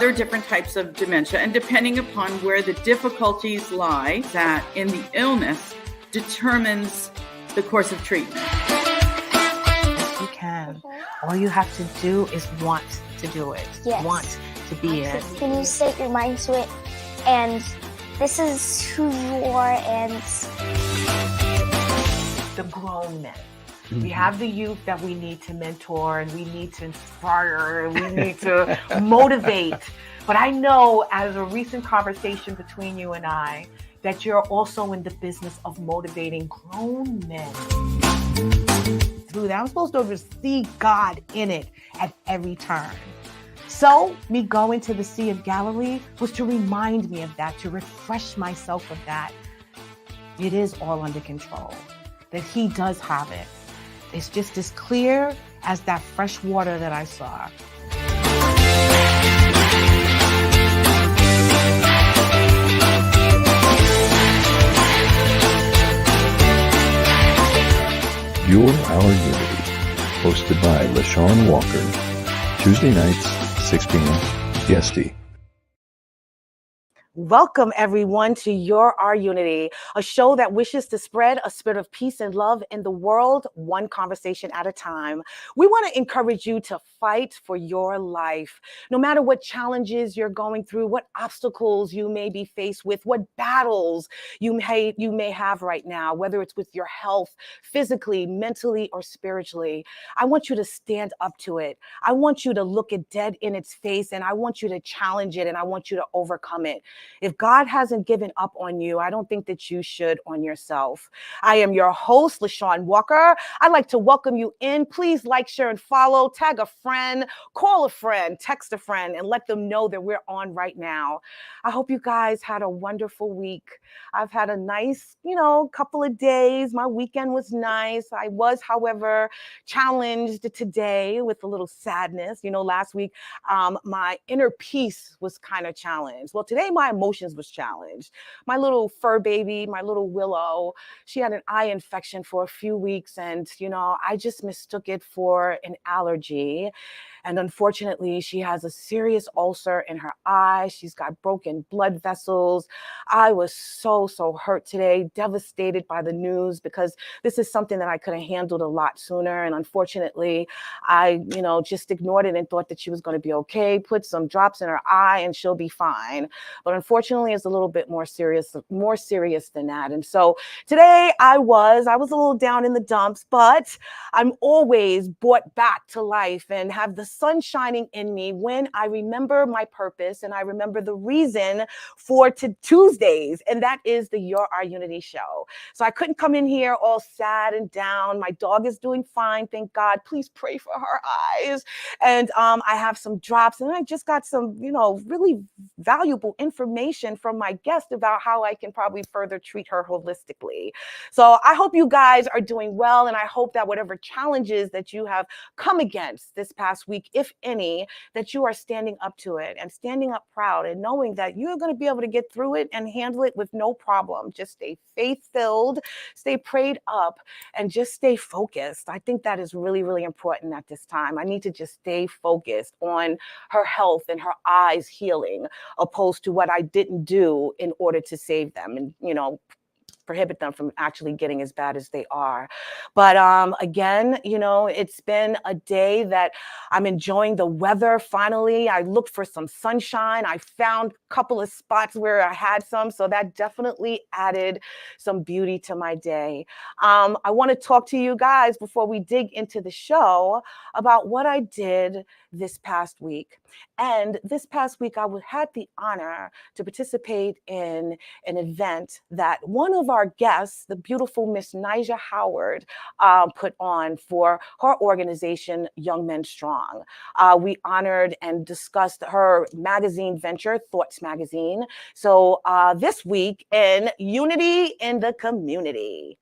other different types of dementia, and depending upon where the difficulties lie, that in the illness determines the course of treatment. Yes, you can. All you have to do is want to do it. Yes. Want to be it. When you set your mind to it, and this is who you are, and the grown men. We have the youth that we need to mentor, and we need to inspire, and we need to motivate. But I know, as a recent conversation between you and I, that you're also in the business of motivating grown men. Through that, I'm supposed to see God in it at every turn. So me going to the Sea of Galilee was to remind me of that, to refresh myself of that. It is all under control, that He does have it. It's just as clear as that fresh water that I saw. You're Our Unity, hosted by LaShawn Walker, Tuesday nights, 6 p.m. EST. Welcome, everyone, to Your Our Unity, a show that wishes to spread a spirit of peace and love in the world, one conversation at a time. We want to encourage you to fight for your life. No matter what challenges you're going through, what obstacles you may be faced with, what battles you may have right now, whether it's with your health, physically, mentally, or spiritually, I want you to stand up to it. I want you to look it dead in its face, and I want you to challenge it, and I want you to overcome it. If God hasn't given up on you, I don't think that you should on yourself. I am your host, LaShawn Walker. I'd like to welcome you in. Please like, share, and follow. Tag a friend, call a friend, text a friend, and let them know that we're on right now. I hope you guys had a wonderful week. I've had a nice, couple of days. My weekend was nice. I was, however, challenged today with a little sadness. Last week, my inner peace was kind of challenged. Well, today, my emotions was challenged. My little fur baby, my little Willow, she had an eye infection for a few weeks, and I just mistook it for an allergy. And unfortunately, she has a serious ulcer in her eye. She's got broken blood vessels. I was so hurt today, devastated by the news, because this is something that I could have handled a lot sooner. And unfortunately, I, just ignored it and thought that she was going to be okay, put some drops in her eye and she'll be fine. But unfortunately, it's a little bit more serious than that. And so today I was a little down in the dumps, but I'm always brought back to life and have the sun shining in me when I remember my purpose and I remember the reason for Tuesdays, and that is the Your Our Unity show. So I couldn't come in here all sad and down. My dog is doing fine, thank God. Please pray for her eyes. And I have some drops, and I just got some, really valuable information from my guest about how I can probably further treat her holistically. So I hope you guys are doing well, and I hope that whatever challenges that you have come against this past week, if any, that you are standing up to it and standing up proud and knowing that you're going to be able to get through it and handle it with no problem. Just stay faith-filled, stay prayed up, and just stay focused. I think that is really, really important at this time. I need to just stay focused on her health and her eyes healing, opposed to what I didn't do in order to save them and, prohibit them from actually getting as bad as they are. But again, it's been a day that I'm enjoying the weather. Finally, I looked for some sunshine. I found a couple of spots where I had some, so that definitely added some beauty to my day. I want to talk to you guys before we dig into the show about what I did this past week. And this past week, I had the honor to participate in an event that one of our guests, the beautiful Miss Nija Howard, put on for her organization, Young Men Strong. We honored and discussed her magazine venture, Thoughts Magazine. So this week in Unity in the Community.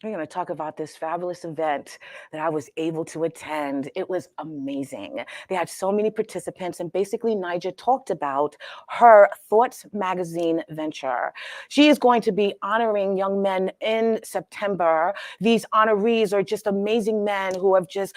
We're going to talk about this fabulous event that I was able to attend. It was amazing. They had so many participants, and basically, Nija talked about her Thoughts magazine venture. She is going to be honoring young men in September. These honorees are just amazing men who have just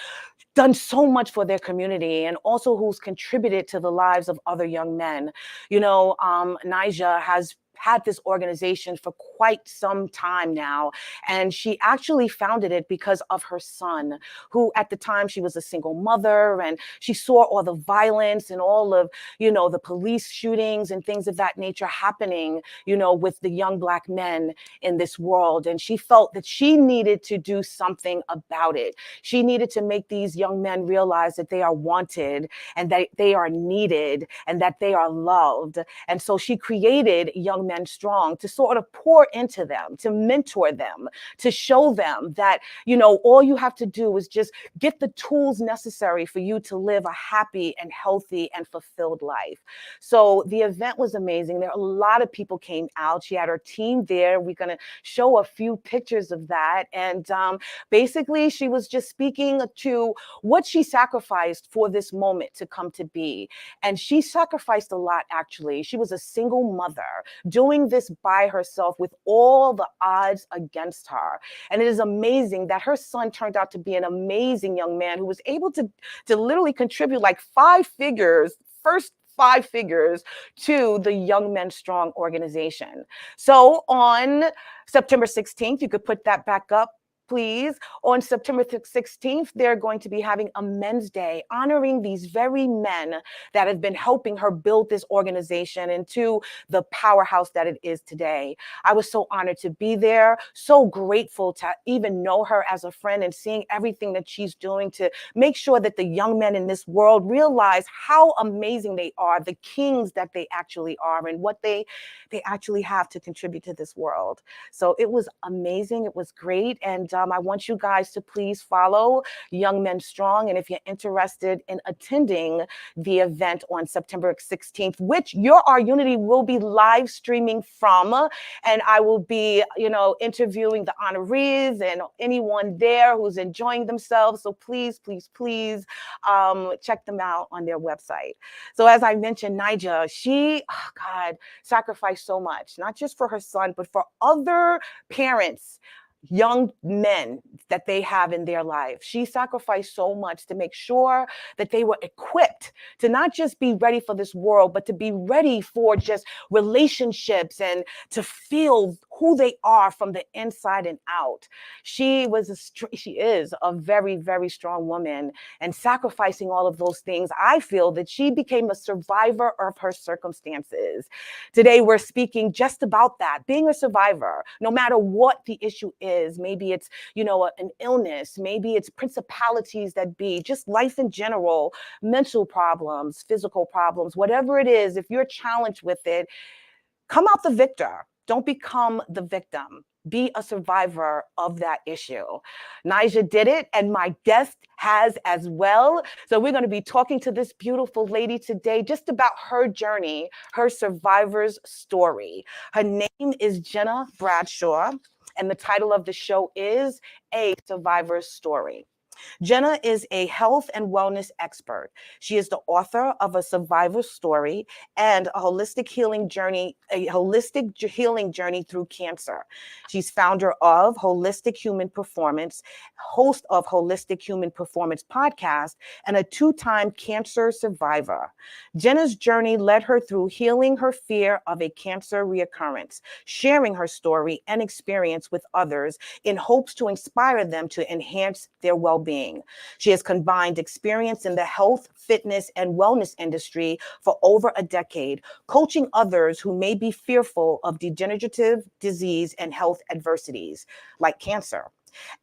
done so much for their community and also who's contributed to the lives of other young men. Nija has had this organization for quite some time now, and she actually founded it because of her son, who at the time she was a single mother, and she saw all the violence and all of the police shootings and things of that nature happening with the young Black men in this world, and she felt that she needed to do something about it. She needed to make these young men realize that they are wanted and that they are needed and that they are loved. And so she created Young Men Strong to sort of pour into them, to mentor them, to show them that, all you have to do is just get the tools necessary for you to live a happy and healthy and fulfilled life. So the event was amazing. There are a lot of people came out. She had her team there. We're going to show a few pictures of that. And basically, she was just speaking to what she sacrificed for this moment to come to be. And she sacrificed a lot, actually. She was a single mother doing this by herself with all the odds against her. And it is amazing that her son turned out to be an amazing young man who was able to literally contribute like first 5 figures to the Young Men Strong organization. So on September 16th, you could put that back up, please. On September 16th, they're going to be having a Men's Day, honoring these very men that have been helping her build this organization into the powerhouse that it is today. I was so honored to be there, so grateful to even know her as a friend and seeing everything that she's doing to make sure that the young men in this world realize how amazing they are, the kings that they actually are, and what they actually have to contribute to this world. So it was amazing. It was great. And I want you guys to please follow Young Men Strong. And if you're interested in attending the event on September 16th, which Your Our Unity will be live streaming from, and I will be, interviewing the honorees and anyone there who's enjoying themselves. So please, please, please check them out on their website. So as I mentioned, Nija, she, sacrificed so much, not just for her son, but for other parents, young men that they have in their life. She sacrificed so much to make sure that they were equipped to not just be ready for this world, but to be ready for just relationships and to feel who they are from the inside and out. She is a very, very strong woman, and sacrificing all of those things, I feel that she became a survivor of her circumstances. Today, we're speaking just about that, being a survivor, no matter what the issue is. Maybe it's, an illness, maybe it's principalities that be, just life in general, mental problems, physical problems, whatever it is. If you're challenged with it, come out the victor. Don't become the victim. Be a survivor of that issue. Nija did it, and my guest has as well. So we're going to be talking to this beautiful lady today just about her journey, her survivor's story. Her name is Gena Bradshaw, and the title of the show is A Survivor's Story. Gena is a health and wellness expert. She is the author of A Survivor's Story and a holistic healing journey through cancer. She's founder of Holistic Human Performance, host of Holistic Human Performance podcast, and a 2-time cancer survivor. Gena's journey led her through healing her fear of a cancer reoccurrence, sharing her story and experience with others in hopes to inspire them to enhance their well-being. She has combined experience in the health, fitness, and wellness industry for over a decade, coaching others who may be fearful of degenerative disease and health adversities like cancer,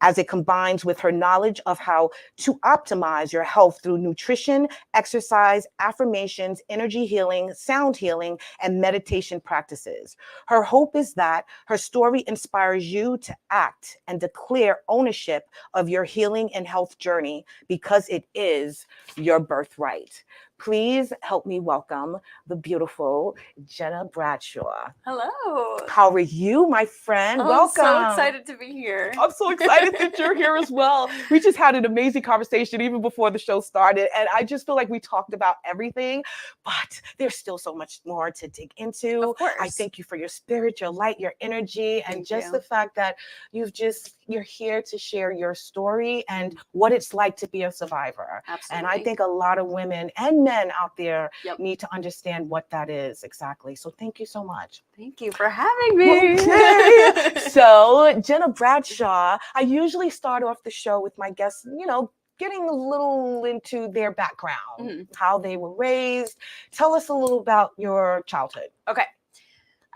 as it combines with her knowledge of how to optimize your health through nutrition, exercise, affirmations, energy healing, sound healing, and meditation practices. Her hope is that her story inspires you to act and declare ownership of your healing and health journey because it is your birthright. please help me welcome the beautiful Gena Bradshaw. Hello. How are you, my friend? Oh, Welcome. I'm so excited to be here. I'm so excited that you're here as well. We just had an amazing conversation even before the show started, and I just feel like we talked about everything, but there's still so much more to dig into. Of course. I thank you for your spirit, your light, your energy, and Thank just you. the fact that you're here to share your story and what it's like to be a survivor. Absolutely. And I think a lot of women and men out there Yep. need to understand what that is exactly. So thank you so much. Thank you for having me. Okay. So, Gena Bradshaw, I usually start off the show with my guests, getting a little into their background, how they were raised. Tell us a little about your childhood. Okay.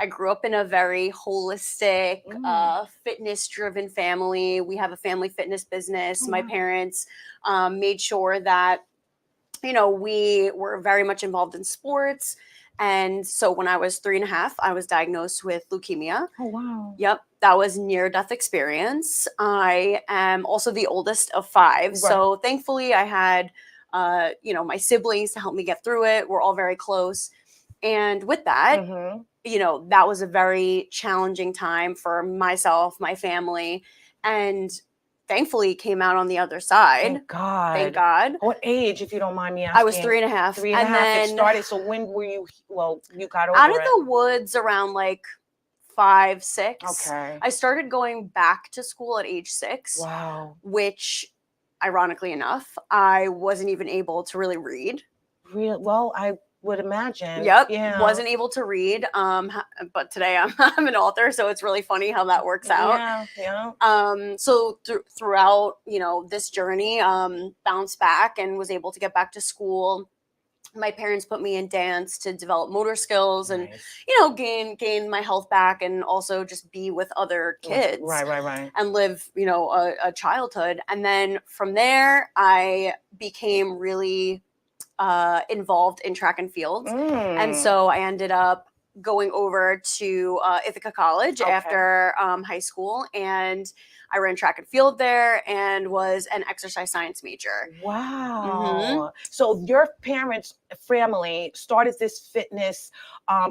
I grew up in a very holistic, fitness-driven family. We have a family fitness business. My parents made sure that, we were very much involved in sports. And so when I was 3.5, I was diagnosed with leukemia. Oh, wow. Yep. That was near-death experience. I am also the oldest of 5. Right. So thankfully I had, my siblings to help me get through it. We're all very close. And with that, that was a very challenging time for myself, my family, and thankfully came out on the other side. Thank God. Thank God. What age, if you don't mind me asking? I was 3.5. 3.5. And then It started. So when were you? Well, you got over out of it. the woods around like 5, 6. Okay. I started going back to school at age 6. Wow. Which, ironically enough, I wasn't even able to really read. Well, I would imagine. Yep. Yeah. Wasn't able to read. But today I'm an author, so it's really funny how that works out. Yeah. So throughout, this journey, bounced back and was able to get back to school. My parents put me in dance to develop motor skills and, gain my health back and also just be with other kids. Right. And live, a childhood. And then from there, I became really involved in track and field. And so I ended up going over to Ithaca College after high school, and I ran track and field there and was an exercise science major. Wow. So your parents' family started this fitness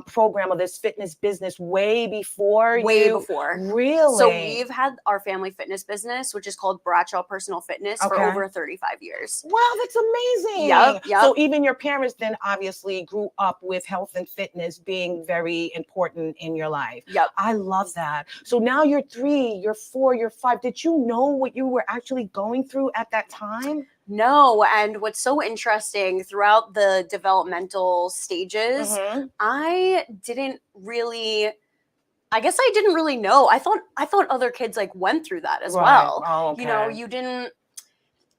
program or this fitness business way before before. Really? So we've had our family fitness business, which is called Bradshaw Personal Fitness, for over 35 years. Wow, that's amazing. Yep. So even your parents then obviously grew up with health and fitness being very important in your life. Yep. I love that. So now you're 3, you're 4, you're 5. Did you know what you were actually going through at that time? No. And what's so interesting throughout the developmental stages, I didn't really know. I thought other kids like went through that as well. Oh, okay. You didn't.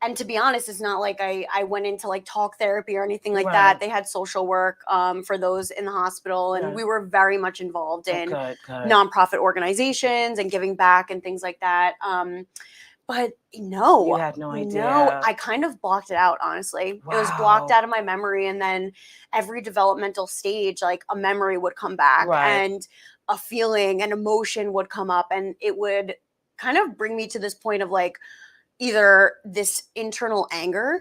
And to be honest, it's not like I went into like talk therapy or anything like that. They had social work for those in the hospital. And we were very much involved in nonprofit organizations and giving back and things like that. But no, you had no idea. No, I kind of blocked it out, honestly. Wow. It was blocked out of my memory. And then every developmental stage, like a memory would come back and a feeling, an emotion would come up, and it would kind of bring me to this point of like either this internal anger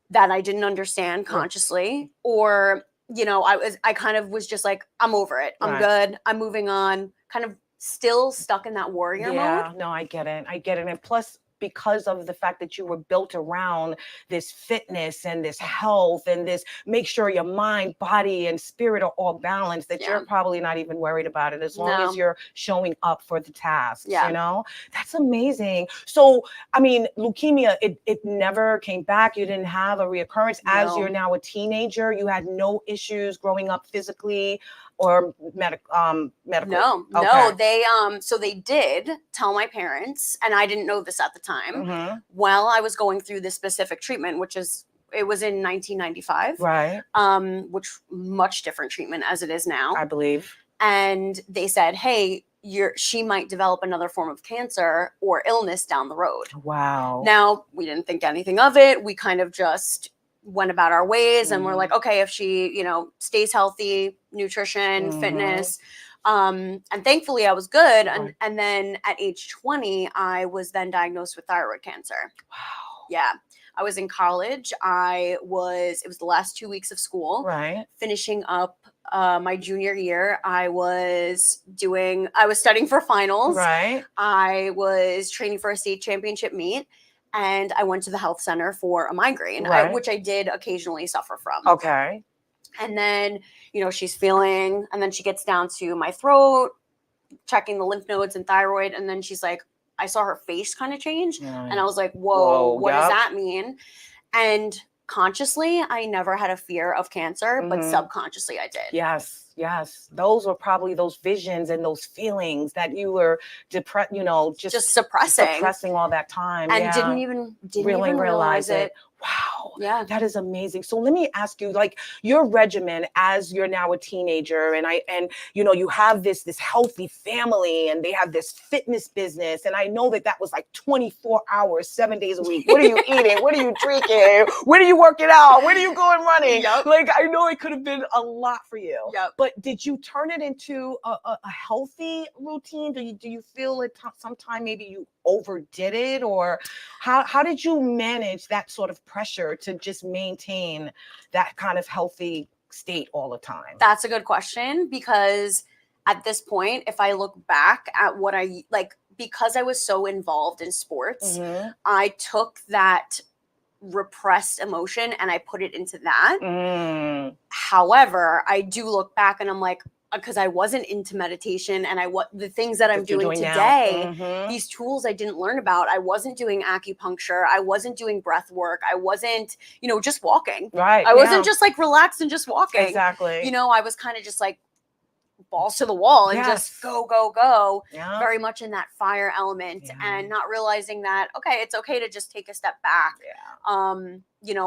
that I didn't understand consciously, or, I kind of was just like, I'm over it. I'm good. I'm moving on. Kind of still stuck in that warrior mode. Yeah, no, I get it. And plus, because of the fact that you were built around this fitness and this health and this make sure your mind, body, and spirit are all balanced, that you're probably not even worried about it as long as you're showing up for the tasks, That's amazing. So, I mean, leukemia, it never came back. You didn't have a reoccurrence. As you're now a teenager, you had no issues growing up physically or medical? No. So they did tell my parents, and I didn't know this at the time, while I was going through this specific treatment, it was in 1995. Which much different treatment as it is now, I believe. And they said, hey, she might develop another form of cancer or illness down the road. Wow. Now, we didn't think anything of it. We kind of just went about our ways, and we're like, okay, if she, stays healthy, nutrition, fitness. And thankfully I was good. And then at age 20, I was then diagnosed with thyroid cancer. Wow. Yeah. I was in college. It was the last 2 weeks of school. Right. Finishing up my junior year. I was studying for finals. Right. I was training for a state championship meet. And I went to the health center for a migraine, Right. which I did occasionally suffer from. Okay. And then, she's feeling, and then she gets down to my throat, checking the lymph nodes and thyroid. And then she's like, I saw her face kind of change. And I was like, whoa, what does that mean? And consciously, I never had a fear of cancer, but subconsciously I did. Yes. Those were probably those visions and those feelings that you were just suppressing all that time. And didn't even realize it. Wow. Yeah. That is amazing. So let me ask you, like, your regimen as you're now a teenager and you have this healthy family and they have this fitness business. And I know that was like 24 hours, 7 days a week. What are you eating? What are you drinking? When are you working out? When are you going running? Yep. Like, I know it could have been a lot for you. Yep. But did you turn it into a healthy routine? Do you feel like sometime maybe you overdid it, or how did you manage that sort of pressure to just maintain that kind of healthy state all the time? That's a good question, because at this point, if I look back at what I like, because I was so involved in sports, I took that repressed emotion and I put it into that. However, I do look back and I'm like, because I wasn't into meditation and the things that I'm doing today, these tools I didn't learn about. I wasn't doing acupuncture. I wasn't doing breath work. I wasn't, just walking. Right. I wasn't just like relaxed and just walking. Exactly. I was kind of just like balls to the wall and just go. Yeah. Very much in that fire element and not realizing that, okay, it's okay to just take a step back. Yeah.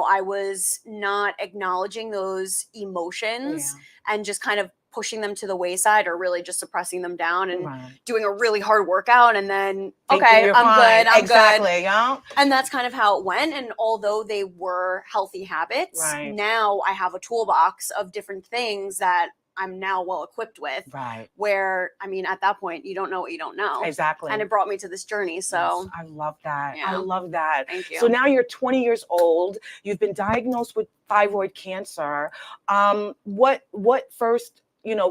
I was not acknowledging those emotions and just kind of pushing them to the wayside or really just suppressing them down and doing a really hard workout and then, okay, I'm good. Exactly. Yeah. And that's kind of how it went. And although they were healthy habits, now I have a toolbox of different things that I'm now well equipped with. Right. Where, at that point, you don't know what you don't know. Exactly. And it brought me to this journey. So yes, I love that. Yeah. I love that. Thank you. So now you're 20 years old. You've been diagnosed with thyroid cancer. What first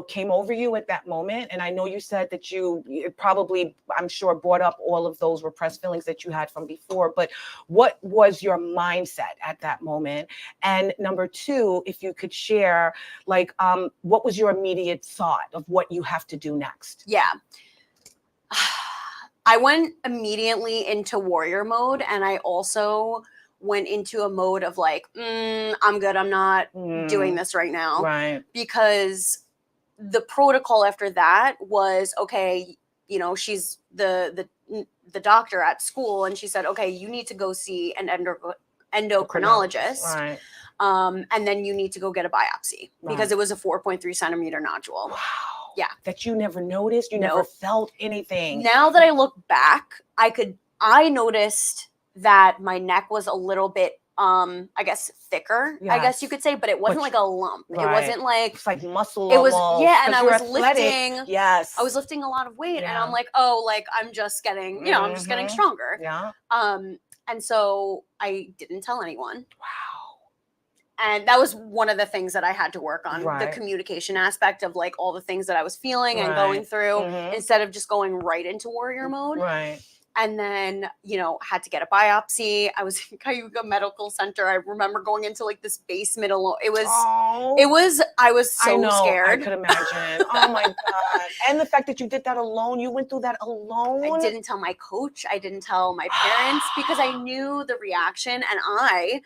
came over you at that moment? And I know you said that you probably, I'm sure, brought up all of those repressed feelings that you had from before, but what was your mindset at that moment? And number two, if you could share, like, what was your immediate thought of what you have to do next? Yeah. I went immediately into warrior mode, and I also went into a mode of like, I'm good. I'm not doing this right now. Right. Because the protocol after that was, okay, she's the doctor at school, and she said, okay, you need to go see an endocrinologist. Right. And then you need to go get a biopsy because it was a 4.3 centimeter nodule. Wow. Yeah. That you never noticed? You never felt anything? Now that I look back, I noticed that my neck was a little bit, I guess, thicker, I guess you could say, but it wasn't like a lump. It wasn't like, it's like muscle. It was, almost, and I was lifting. Yes. I was lifting a lot of weight, and I'm like, oh, like I'm just getting, I'm just getting stronger. Yeah. And so I didn't tell anyone. Wow. And that was one of the things that I had to work on, the communication aspect of like all the things that I was feeling and going through instead of just going right into warrior mode. Right. And then, had to get a biopsy. I was in Cayuga Medical Center. I remember going into like this basement alone. I was so scared. I could imagine. Oh my God. And the fact that you did that alone, you went through that alone. I didn't tell my coach. I didn't tell my parents because I knew the reaction. And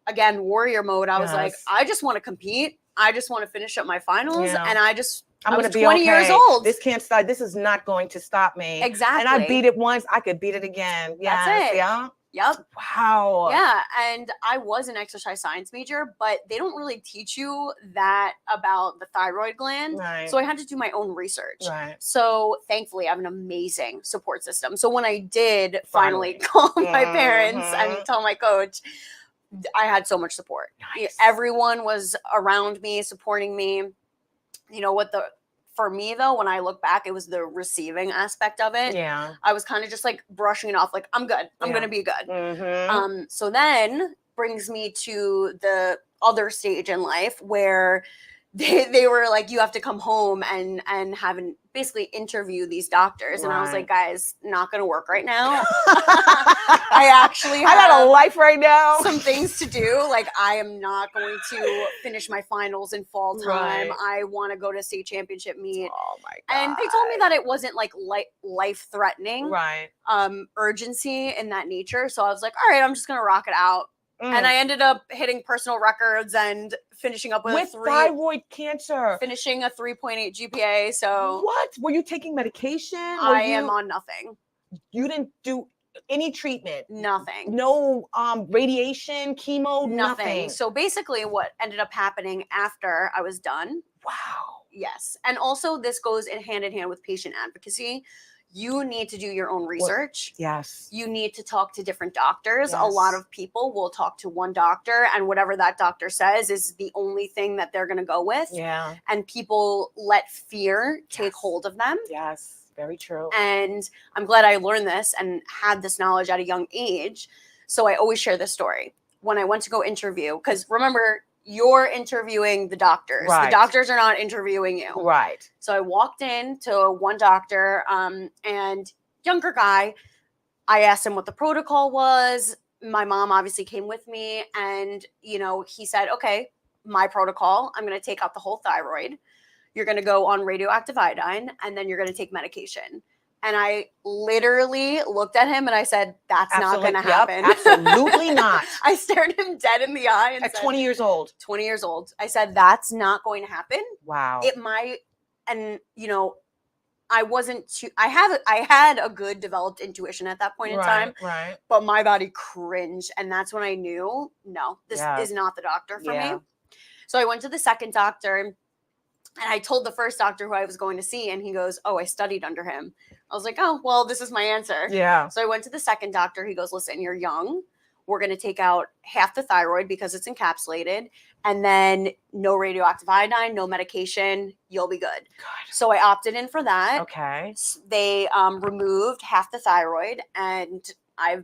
again, warrior mode. I was like, I just want to compete. I just want to finish up my finals. Yeah. And I was going to be 20 years old. This can't stop. This is not going to stop me. Exactly. And I beat it once. I could beat it again. Yes. That's it. Yeah. Yep. Wow. Yeah. And I was an exercise science major, but they don't really teach you that about the thyroid gland. Right. So I had to do my own research. Right. So thankfully, I have an amazing support system. So when I did finally call my parents and tell my coach, I had so much support. Nice. Everyone was around me, supporting me. for me though, when I look back, it was the receiving aspect of it. Yeah. I was kind of just like brushing it off, like, I'm good. I'm going to be good. Mm-hmm. So then brings me to the other stage in life where they were like, you have to come home and have basically interview these doctors. And I was like, guys, not going to work right now. I actually have I got a life right now. some things to do. Like, I am not going to finish my finals in fall time. I want to go to state championship meet. Oh my God. And they told me that it wasn't like life threatening, Right. urgency in that nature. So I was like, all right, I'm just going to rock it out. And I ended up hitting personal records and finishing up with thyroid cancer, finishing a 3.8 GPA. So what? Were you taking medication? I am on nothing. You didn't do any treatment? Nothing. No radiation, chemo, nothing. So basically what ended up happening after I was done. Wow. Yes. And also this goes hand in hand with patient advocacy. You need to do your own research. Yes. You need to talk to different doctors. Yes. A lot of people will talk to one doctor, and whatever that doctor says is the only thing that they're going to go with. Yeah. And people let fear take hold of them. Yes. Very true. And I'm glad I learned this and had this knowledge at a young age. So I always share this story. When I went to go interview, because remember, you're interviewing the doctors. Right. The doctors are not interviewing you. Right. So I walked in to one doctor, and younger guy. I asked him what the protocol was. My mom obviously came with me, and he said, "Okay, my protocol. I'm going to take out the whole thyroid. You're going to go on radioactive iodine, and then you're going to take medication." And I literally looked at him and I said, that's not going to happen. Absolutely not. I stared him dead in the eye and at said, 20 years old. 20 years old. I said, that's not going to happen. Wow. It might. And, I had a good developed intuition at that point in time. Right. But my body cringed. And that's when I knew, no, this is not the doctor for me. So I went to the second doctor. And I told the first doctor who I was going to see, and he goes, "Oh, I studied under him." I was like, "Oh, well, this is my answer." Yeah. So I went to the second doctor. He goes, "Listen, you're young. We're going to take out half the thyroid because it's encapsulated, and then no radioactive iodine, no medication. You'll be good." So I opted in for that. Okay. They removed half the thyroid, and I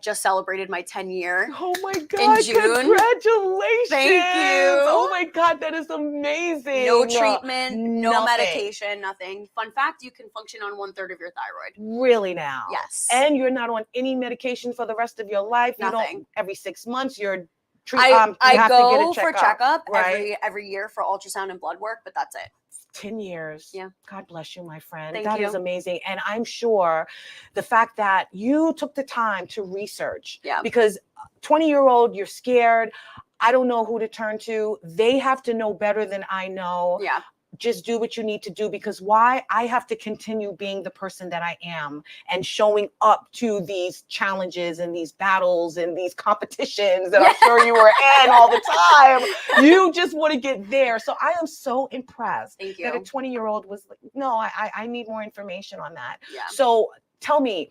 just celebrated my 10-year. Oh my God! In June. Congratulations! Thank you. Oh my God, that is amazing. No treatment, no medication, nothing. Fun fact: you can function on 1/3 of your thyroid. Really now? Yes. And you're not on any medication for the rest of your life. Nothing. You don't. Every 6 months, you're. I go to get for checkup right? every year for ultrasound and blood work, but that's it. 10 years. Yeah. God bless you, my friend. Thank That you. is amazing. And I'm sure the fact that you took the time to research, because 20-year-old, you're scared. I don't know who to turn to. They have to know better than I know. Yeah. Just do what you need to do, because why? I have to continue being the person that I am and showing up to these challenges and these battles and these competitions that I'm sure you were in all the time. You just want to get there. So I am so impressed that a 20-year-old was like, no, I need more information on that. Yeah. So tell me,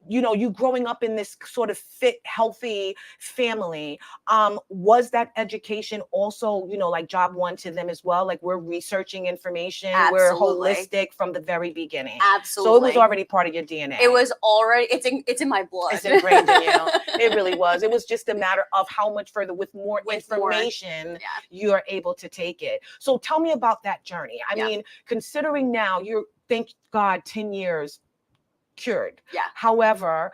you growing up in this sort of fit, healthy family, was that education also, like job one to them as well? Like, we're researching information, we're holistic from the very beginning. Absolutely. So it was already part of your DNA. It was already, it's in my blood. It's ingrained in you. It really was. It was just a matter of how much further, with more information, you are able to take it. So tell me about that journey. I mean, considering now thank God, 10 years, cured. Yeah. However,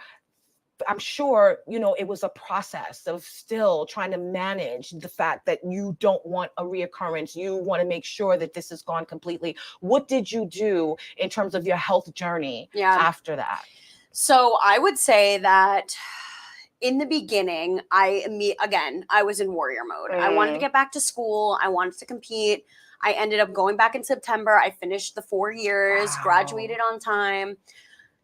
I'm sure, it was a process of still trying to manage the fact that you don't want a reoccurrence. You want to make sure that this is gone completely. What did you do in terms of your health journey after that? So I would say that in the beginning, I was in warrior mode. I wanted to get back to school. I wanted to compete. I ended up going back in September. I finished the 4 years, graduated on time.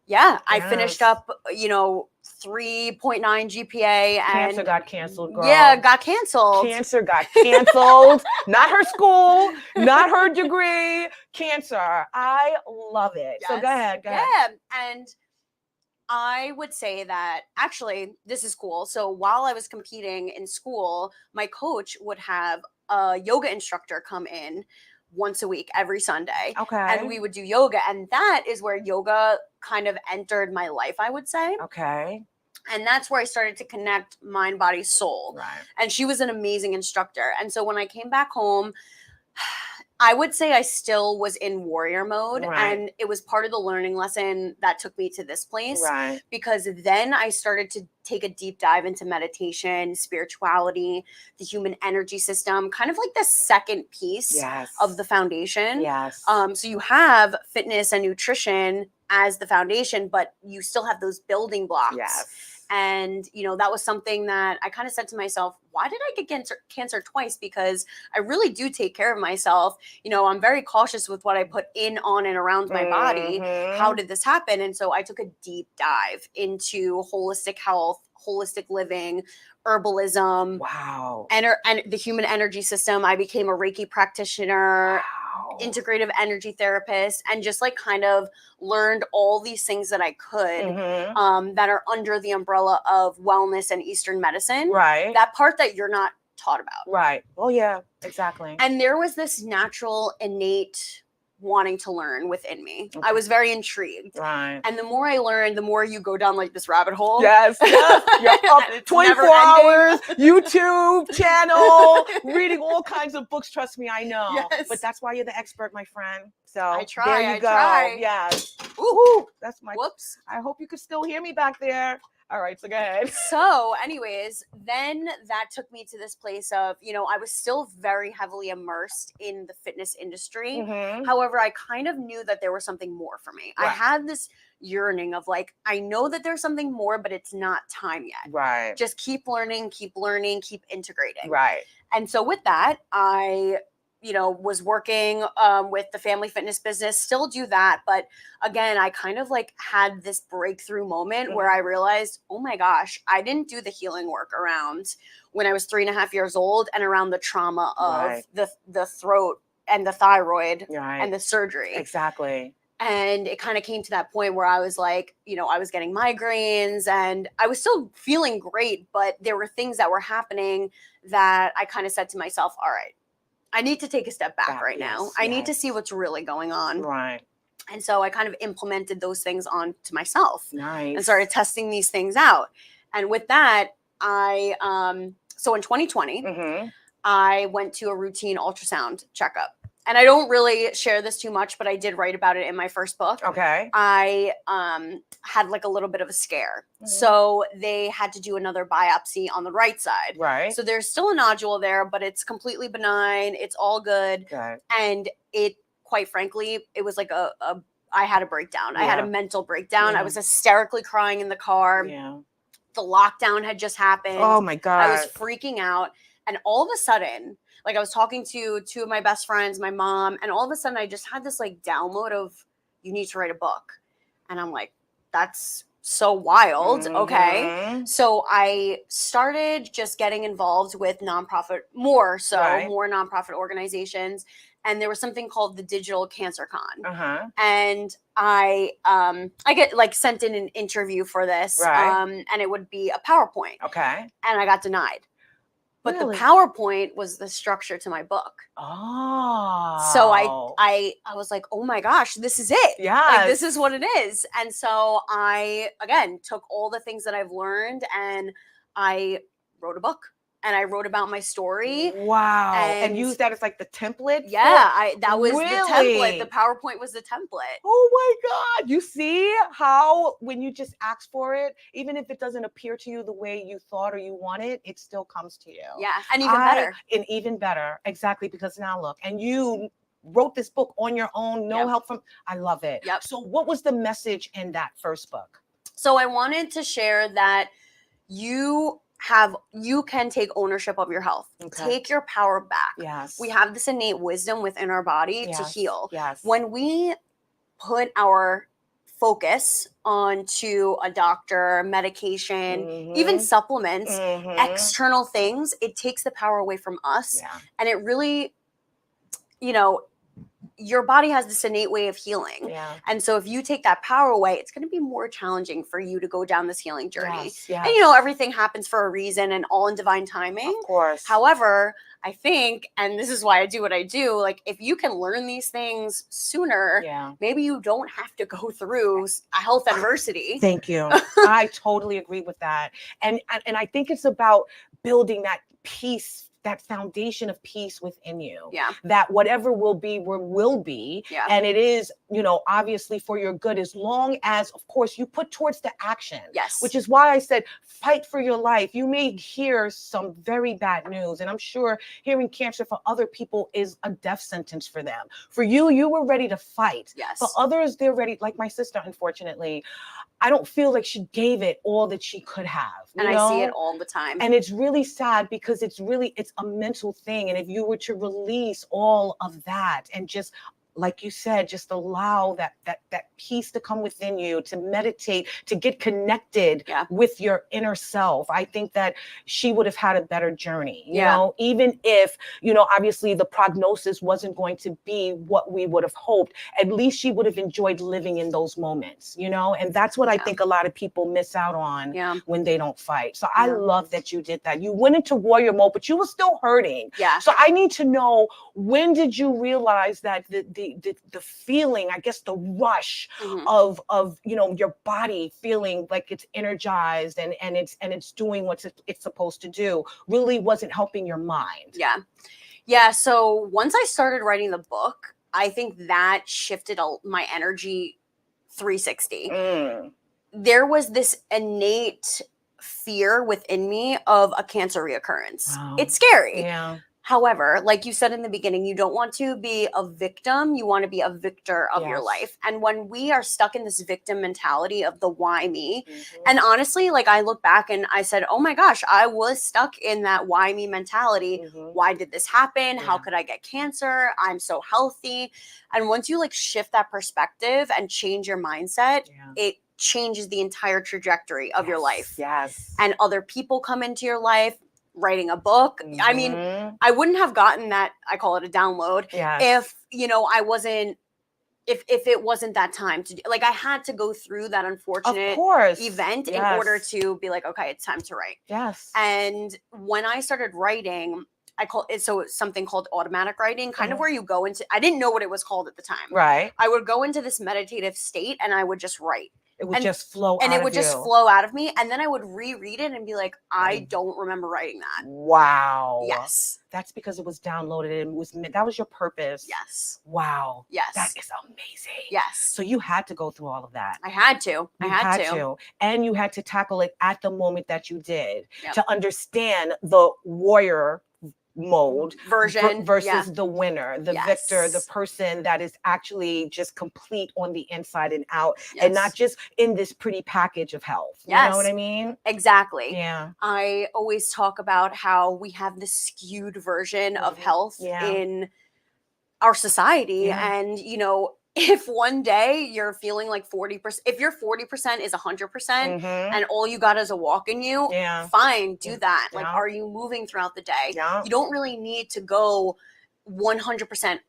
Yeah, I finished up, 3.9 GPA. And cancer got canceled, girl. Yeah, got canceled. Cancer got canceled. Not her school, not her degree. Cancer. I love it. Yes. So go ahead. Yeah, and I would say that actually this is cool. So while I was competing in school, my coach would have a yoga instructor come in once a week, every Sunday. Okay. And we would do yoga. And that is where yoga kind of entered my life, I would say. Okay. And that's where I started to connect mind, body, soul. Right. And she was an amazing instructor. And so when I came back home, I would say I still was in warrior mode. Right. And it was part of the learning lesson that took me to this place. Right. Because then I started to take a deep dive into meditation, spirituality, the human energy system, kind of like the second piece Yes. of the foundation. Yes. So you have fitness and nutrition as the foundation, but you still have those building blocks. Yes. And, you know, that was something that I kind of said to myself, why did I get cancer twice? Because I really do take care of myself. You know, I'm very cautious with what I put in, on, and around my body. How did this happen? And so I took a deep dive into holistic health, holistic living, herbalism. Wow. And the human energy system. I became a Reiki practitioner. Wow. Integrative energy therapist, and just like kind of learned all these things that I could that are under the umbrella of wellness and Eastern medicine. Right. That part that you're not taught about. Right. Oh yeah, exactly. And there was this natural, innate wanting to learn within me. Okay. I was very intrigued. Right. And the more I learned, the more you go down like this rabbit hole. Yes. You're up And it's 24 never hours, YouTube channel, reading all kinds of books. Trust me, I know. Yes. But that's why you're the expert, my friend. So I try, there you I go. try. Yes. Ooh, That's my. whoops. I hope you could still hear me back there. All right, so go ahead. So anyways, then that took me to this place of, you know, I was still very heavily immersed in the fitness industry. However, I kind of knew that there was something more for me. I Right. had this yearning of like, I know that there's something more, but it's not time yet. Right. Just keep learning, keep integrating. Right. And so with that, I, you know, was working with the family fitness business, still do that. But again, I kind of like had this breakthrough moment where I realized, oh my gosh, I didn't do the healing work around when I was 3.5 years old and around the trauma of Right. the throat and the thyroid Right. and the surgery. Exactly. And it kind of came to that point where I was like, you know, I was getting migraines and I was still feeling great, but there were things that were happening that I kind of said to myself, all right, I need to take a step back right now. Yes, I need to yes. see what's really going on. Right. And so I kind of implemented those things onto myself Nice. and started testing these things out. And with that, I, so in 2020, I went to a routine ultrasound checkup. And I don't really share this too much, but I did write about it in my first book. Okay. I had like a little bit of a scare. So they had to do another biopsy on the right side. Right. So there's still a nodule there, but it's completely benign. It's all good. Okay. And it, quite frankly, it was like I had a breakdown. I had a Yeah. mental breakdown. Yeah. I was hysterically crying in the car. Yeah. The lockdown had just happened. Oh my God. I was freaking out. And all of a sudden, like I was talking to two of my best friends, my mom, and all of a sudden I just had this like download of, you need to write a book. And I'm like, that's so wild. Okay. So I started just getting involved with more nonprofit organizations. And there was something called the Digital Cancer Con. And I get like sent in an interview for this. Right. And it would be a PowerPoint. Okay. And I got denied. But Really? the PowerPoint was the structure to my book. Oh. So I was like, oh my gosh, this is it. Yeah. Like, this is what it is. And so I, again, took all the things that I've learned and I wrote a book. And I wrote about my story. Wow. And And- use that as like the template? Yeah, that was Really? the template. The PowerPoint was the template. Oh my God. You see how when you just ask for it, even if it doesn't appear to you the way you thought or you wanted, it still comes to you. Yeah, and even better. And even better. Exactly. Because now look, and you wrote this book on your own, no Yep. help from, I love it. Yep. So what was the message in that first book? So I wanted to share that you can take ownership of your health. Okay. Take your power back. Yes. We have this innate wisdom within our body to Yes. heal. Yes. When we put our focus onto a doctor, medication, even supplements, external things, it takes the power away from us. Yeah. And it really, you know, your body has this innate way of healing. Yeah. And so if you take that power away, it's going to be more challenging for you to go down this healing journey. Yes, yes. And, you know, everything happens for a reason and all in divine timing. Of course. However, I think, and this is why I do what I do, like if you can learn these things sooner, maybe you don't have to go through a health adversity. Thank you. I totally agree with that. And I think it's about building that peace, that foundation of peace within you. Yeah. That whatever will be will be. Yeah. And it is, you know, obviously for your good, as long as, of course, you put towards the action. Yes. Which is why I said, fight for your life. You may hear some very bad news. And I'm sure hearing cancer for other people is a death sentence for them. For you, you were ready to fight. Yes. For others, they're ready. Like my sister, unfortunately, I don't feel like she gave it all that she could have. And I see it all the time. And it's really sad because it's a mental thing. And if you were to release all of that and just, like you said, just allow that peace to come within you, to meditate, to get connected with your inner self, I think that she would have had a better journey, you know, even if, you know, obviously the prognosis wasn't going to be what we would have hoped, at least she would have enjoyed living in those moments, you know, and that's what I think a lot of people miss out on when they don't fight. So I love that you did that. You went into warrior mode, but you were still hurting. Yeah. So I need to know, when did you realize that the feeling, I guess the rush of you know, your body feeling like it's energized and it's doing what it's supposed to do really wasn't helping your mind? Yeah. So once I started writing the book, I think that shifted my energy 360. There was this innate fear within me of a cancer reoccurrence. Wow. It's scary. Yeah. However, like you said in the beginning, you don't want to be a victim. You want to be a victor of your life. And when we are stuck in this victim mentality of the why me, and honestly, like I look back and I said, oh my gosh, I was stuck in that why me mentality. Why did this happen? How could I get cancer? I'm so healthy. And once you like shift that perspective and change your mindset, it changes the entire trajectory of your life. Yes. And other people come into your life. Writing a book. I mean, I wouldn't have gotten that, I call it a download, if, you know, I wasn't, if it wasn't that time to do, like I had to go through that unfortunate event in order to be like, okay, it's time to write. Yes. And when I started writing, I call it, so it's something called automatic writing, kind of where you go into, I didn't know what it was called at the time. Right. I would go into this meditative state and I would just write. It would just flow out of you. And it would just flow out of me. And then I would reread it and be like, I don't remember writing that. Wow. Yes. That's because it was downloaded and that was your purpose. Yes. Wow. Yes. That is amazing. Yes. So you had to go through all of that. I had to. I had to. And you had to tackle it at the moment that you did to understand the warrior mode version versus the winner, the victor, the person that is actually just complete on the inside and out and not just in this pretty package of health. You know what I mean? Exactly. Yeah. I always talk about how we have this skewed version of health in our society. And, you know, if one day you're feeling like 40%, if your 40% is 100% and all you got is a walk in you, fine, do that. Like, are you moving throughout the day? You don't really need to go 100%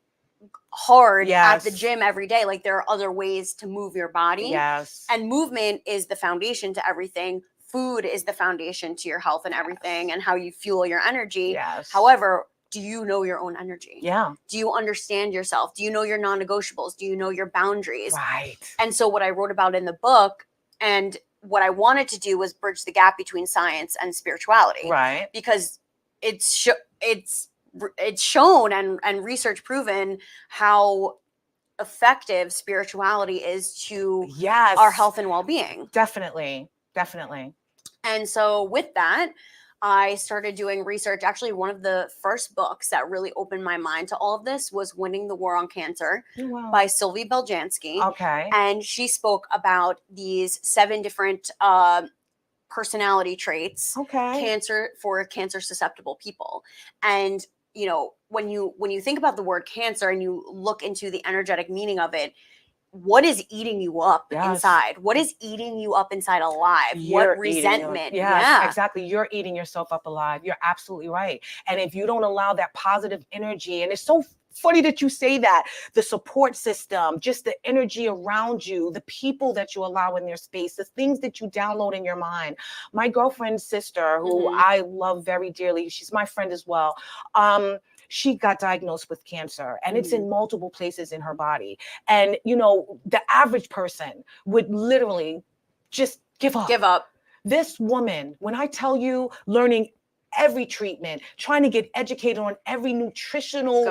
hard at the gym every day. Like, there are other ways to move your body. And movement is the foundation to everything. Food is the foundation to your health and everything and how you fuel your energy. However, do you know your own energy? Do you understand yourself? Do you know your non-negotiables? Do you know your boundaries? Right. And so what I wrote about in the book and what I wanted to do was bridge the gap between science and spirituality. Right. Because it's shown and research proven how effective spirituality is to our health and well-being. Definitely. Definitely. And so with that, I started doing research. Actually, one of the first books that really opened my mind to all of this was Winning the War on Cancer by Sylvie Beljansky. Okay. And she spoke about these 7 different personality traits, cancer for cancer susceptible people. And, you know, when you think about the word cancer and you look into the energetic meaning of it, what is eating you up inside? What is eating you up inside alive? What resentment? Exactly. You're eating yourself up alive. You're absolutely right. And if you don't allow that positive energy, and it's so funny that you say that. The support system, just the energy around you, the people that you allow in their space, the things that you download in your mind. My girlfriend's sister, who I love very dearly, she's my friend as well. She got diagnosed with cancer, and it's in multiple places in her body. And, you know, the average person would literally just give up. Give up. This woman, when I tell you, learning every treatment, trying to get educated on every nutritional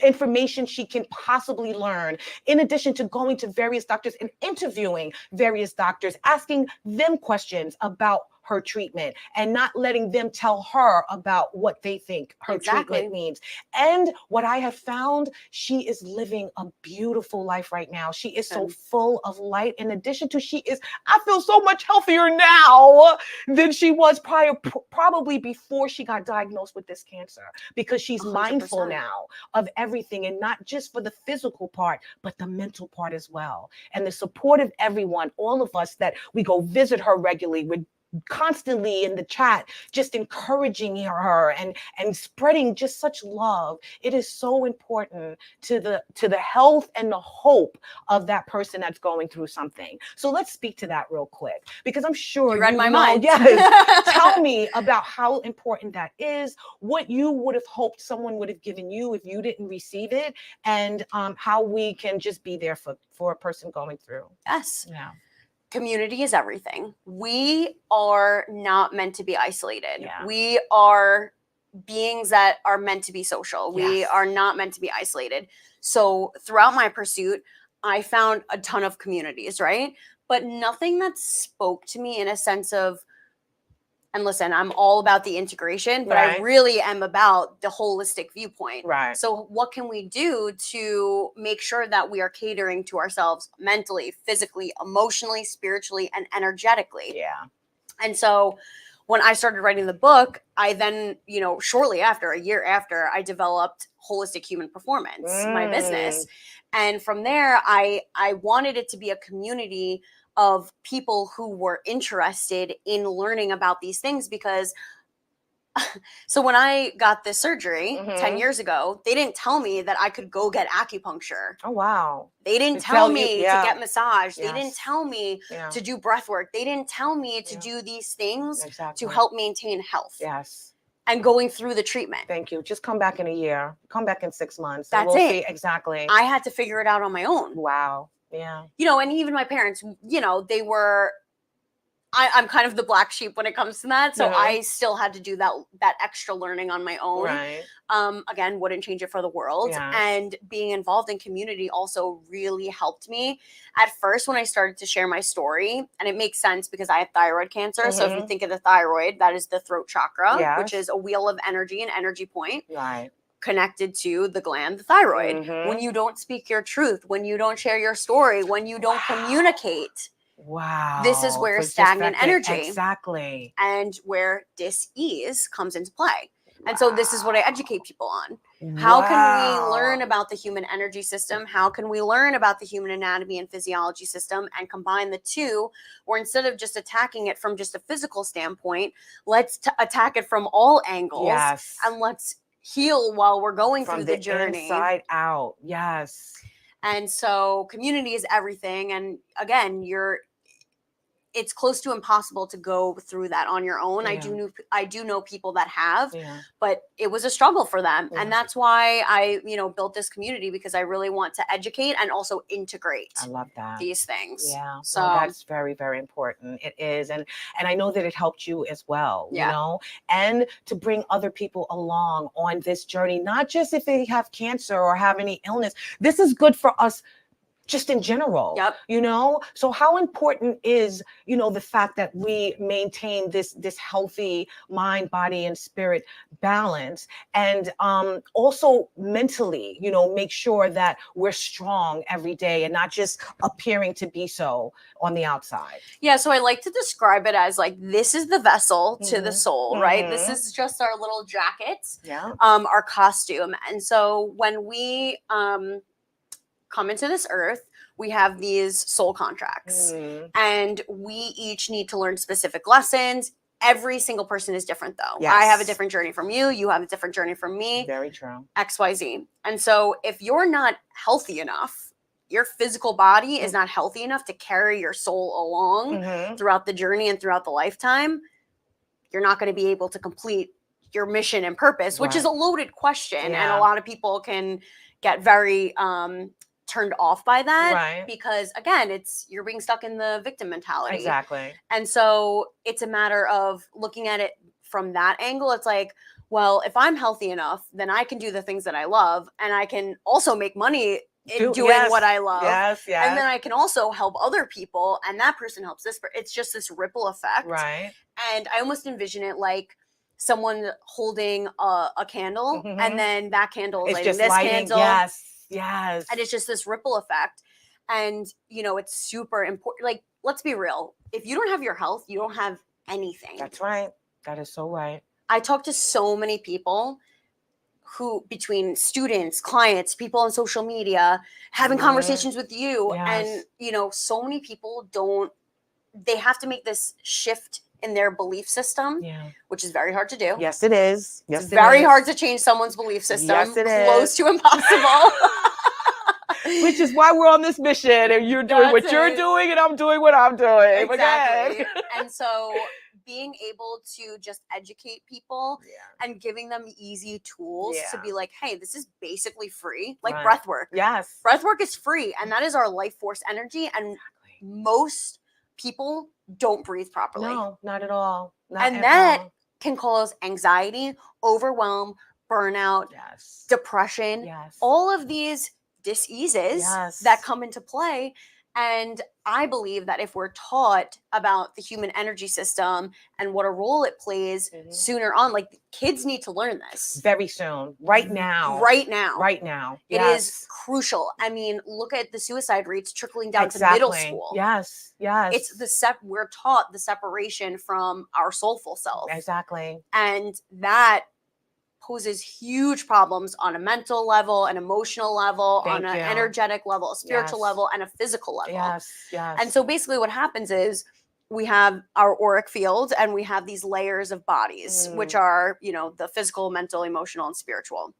information she can possibly learn, in addition to going to various doctors and interviewing various doctors, asking them questions about her treatment and not letting them tell her about what they think her treatment means. And what I have found, she is living a beautiful life right now. She is so full of light. In addition to, I feel so much healthier now than she was probably before she got diagnosed with this cancer, because she's 100%. Mindful now of everything, and not just for the physical part, but the mental part as well. And the support of everyone, all of us that we go visit her regularly, we're constantly in the chat, just encouraging her and spreading just such love. It is so important to the health and the hope of that person that's going through something. So let's speak to that real quick, because I'm sure you read my mind. Yes. Tell me about how important that is, what you would have hoped someone would have given you if you didn't receive it, and how we can just be there for a person going through. Yes. Yeah. Community is everything. We are not meant to be isolated. Yeah. We are beings that are meant to be social. Yes. We are not meant to be isolated. So throughout my pursuit, I found a ton of communities, right? But nothing that spoke to me in a sense of, and listen, I'm all about the integration, but I really am about the holistic viewpoint. Right. So what can we do to make sure that we are catering to ourselves mentally, physically, emotionally, spiritually, and energetically? Yeah. And so when I started writing the book, I then, you know, shortly after, a year after, I developed Holistic Human Performance, my business. And from there, I wanted it to be a community of people who were interested in learning about these things, because so when I got this surgery 10 years ago, they didn't tell me that I could go get acupuncture. Oh, wow. They didn't tell me to get massage. They didn't tell me to do breath work. They didn't tell me to do these things to help maintain health. Yes. And going through the treatment. Thank you. Just come back in a year. Come back in 6 months. That's we'll it. See exactly. I had to figure it out on my own. Wow. Yeah. You know, and even my parents, you know, they were, I'm kind of the black sheep when it comes to that. So I still had to do that extra learning on my own. Right. Again, wouldn't change it for the world. Yeah. And being involved in community also really helped me. At first, when I started to share my story, and it makes sense because I had thyroid cancer. So if you think of the thyroid, that is the throat chakra, which is a wheel of energy, an energy point. Right. Connected to the gland, the thyroid. When you don't speak your truth, when you don't share your story, when you don't communicate. Wow. This is where stagnant energy. Exactly. And where dis-ease comes into play. And so this is what I educate people on. How can we learn about the human energy system? How can we learn about the human anatomy and physiology system and combine the two? Or instead of just attacking it from just a physical standpoint, let's attack it from all angles. Yes. And let's heal while we're going from through the journey. Inside out. Yes. And so community is everything. And again, it's close to impossible to go through that on your own. Yeah. I do know people that have, but it was a struggle for them. Yeah. And that's why I, built this community, because I really want to educate and also integrate. I love that. These things. Yeah. So that's very, very important. It is. And I know that it helped you as well, and to bring other people along on this journey, not just if they have cancer or have any illness. This is good for us just in general, so how important is, the fact that we maintain this healthy mind, body, and spirit balance, and also mentally, make sure that we're strong every day and not just appearing to be so on the outside. Yeah. So I like to describe it as like, this is the vessel to the soul, right? This is just our little jackets, our costume. And so when we, come into this earth, we have these soul contracts, and we each need to learn specific lessons. Every single person is different though. Yes. I have a different journey from you. You have a different journey from me. Very true. XYZ. And so if you're not healthy enough, your physical body is not healthy enough to carry your soul along throughout the journey and throughout the lifetime, you're not going to be able to complete your mission and purpose, which is a loaded question. And a lot of people can get very turned off by that because again, you're being stuck in the victim mentality. Exactly. And so it's a matter of looking at it from that angle. It's like, well, if I'm healthy enough, then I can do the things that I love, and I can also make money in doing what I love. Yes. And then I can also help other people, and that person helps this. It's just this ripple effect. Right. And I almost envision it like someone holding a candle, and then that candle is lighting this candle. Yes. And it's just this ripple effect. And, you know, it's super important. Like, let's be real. If you don't have your health, you don't have anything. That's right. That is so right. I talk to so many people who, between students, clients, people on social media, having conversations with you. And, you know, so many people they have to make this shift in their belief system, which is very hard to do. Yes, it is. Yes, it's very hard to change someone's belief system. Yes, it is. Close to impossible. Which is why we're on this mission, and you're doing what you're doing, and I'm doing what I'm doing. Exactly. And so being able to just educate people and giving them easy tools to be like, hey, this is basically free, like breath work. Yes. Breath work is free, and that is our life force energy. And most people don't breathe properly. No, not at all. And that can cause anxiety, overwhelm, burnout, depression, all of these diseases that come into play. And I believe that if we're taught about the human energy system and what a role it plays sooner on, like kids need to learn this. Very soon. Right now. It is crucial. I mean, look at the suicide rates trickling down to middle school. Yes. It's we're taught the separation from our soulful self. Exactly. And that poses huge problems on a mental level, an emotional level, on an energetic level, a spiritual level, and a physical level. Yes. And so basically what happens is we have our auric field and we have these layers of bodies, which are, you know, the physical, mental, emotional, and spiritual.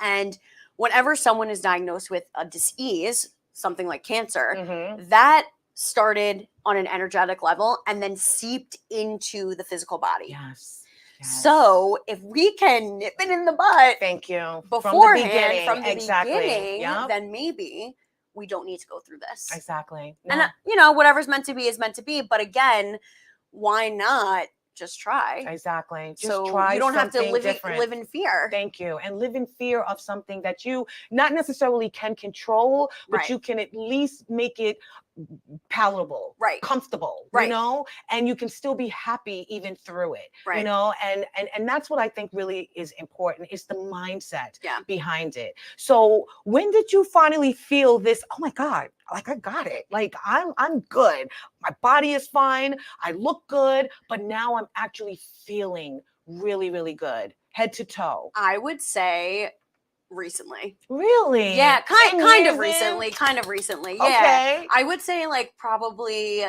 And whenever someone is diagnosed with a disease, something like cancer, that started on an energetic level and then seeped into the physical body. Yes. So if we can nip it in the butt, thank you, beforehand, from the beginning, then maybe we don't need to go through this. Exactly. And you know, whatever's meant to be is meant to be. But again, why not just try? Exactly. Just try. You don't have to live in fear. Thank you. And live in fear of something that you not necessarily can control, but you can at least make it palatable, comfortable, you know, and you can still be happy even through it, you know, and that's what I think really is important, is the mindset behind it. So when did you finally feel this, oh my God, like I got it, like I'm good, my body is fine, I look good, but now I'm actually feeling really, really good, head to toe? I would say recently. Really? Yeah, kind of recently. Yeah. Okay. I would say like probably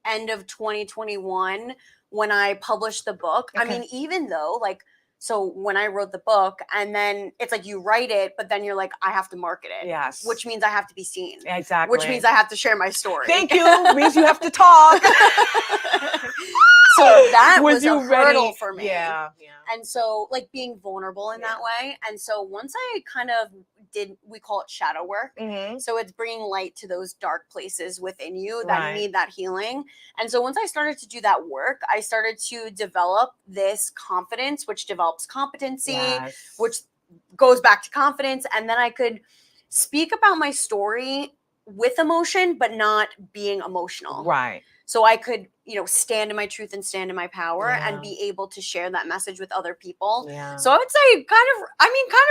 end of 2021 when I published the book. I mean, even though like, so when I wrote the book and then it's like you write it, but then you're like, I have to market it. Yes. Which means I have to be seen. Exactly. Which means I have to share my story. Thank you. Means you have to talk. So that was a hurdle for me. Yeah. And so like being vulnerable in that way. And so once I kind of we call it shadow work. So it's bringing light to those dark places within you that need that healing. And so once I started to do that work, I started to develop this confidence, which develops competency, which goes back to confidence. And then I could speak about my story with emotion, but not being emotional. Right. So I could, you know, stand in my truth and stand in my power and be able to share that message with other people. So I would say kind of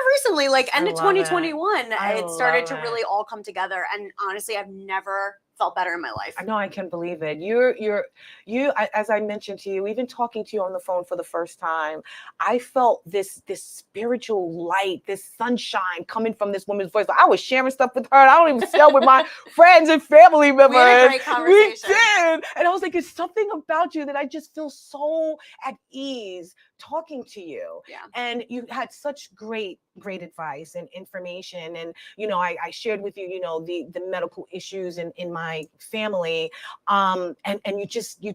recently, like end of 2021, it started to really all come together. And honestly, I've never felt better in my life. I know, I can believe it. As I mentioned to you, even talking to you on the phone for the first time, I felt this spiritual light, this sunshine coming from this woman's voice. I was sharing stuff with her. And I don't even share with my friends and family members. We had a great conversation. We did. And I was like, there's something about you that I just feel so at ease talking to you. Yeah. And you had such great advice and information. And, you know, I shared with you, you know, the medical issues in my family. And you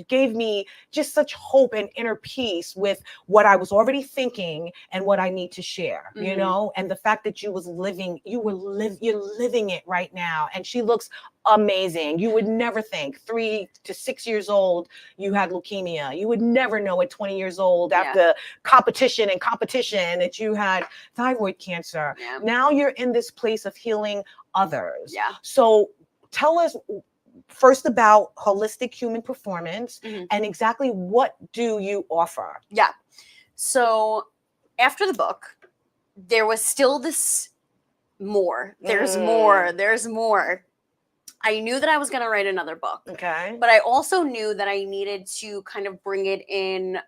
gave me just such hope and inner peace with what I was already thinking and what I need to share, you know, and the fact that you're living it right now. And she looks amazing. You would never think 3 to 6 years old, you had leukemia. You would never know at 20 years old after competition that you had thyroid cancer. Yeah. Now you're in this place of healing others. Yeah. So tell us first about holistic human performance and exactly what do you offer? Yeah. So after the book, there was still this more. There's more. I knew that I was going to write another book. Okay. But I also knew that I needed to kind of bring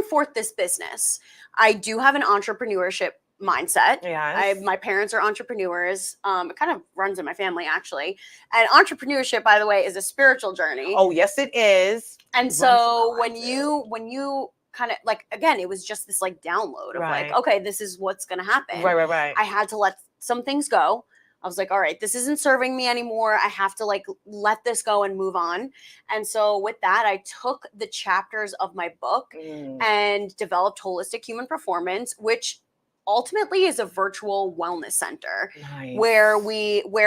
forth this business. I do have an entrepreneurship mindset. Yes. My parents are entrepreneurs. It kind of runs in my family, actually. And entrepreneurship, by the way, is a spiritual journey. Oh, yes, it is. And so when you kind of like, again, it was just this like download of like, okay, this is what's going to happen. Right. I had to let some things go. I was like, all right, this isn't serving me anymore. I have to like let this go and move on. And so with that, I took the chapters of my book and developed Holistic Human Performance, which ultimately is a virtual wellness center where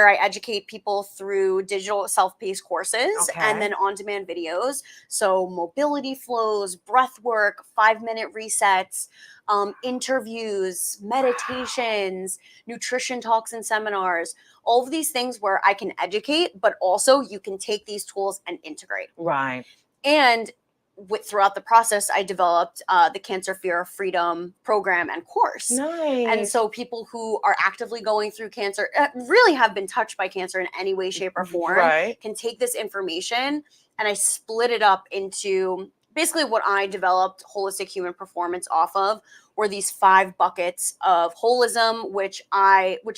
I educate people through digital self-paced courses and then on-demand videos. So mobility flows, breath work, 5-minute resets, interviews, meditations, nutrition talks and seminars, all of these things where I can educate, but also you can take these tools and integrate. Right. And throughout the process, I developed the Cancer Fear Freedom program and course. Nice. And so people who are actively going through cancer, really have been touched by cancer in any way, shape, or form, can take this information. And I split it up into basically what I developed Holistic Human Performance off of were these 5 buckets of holism, which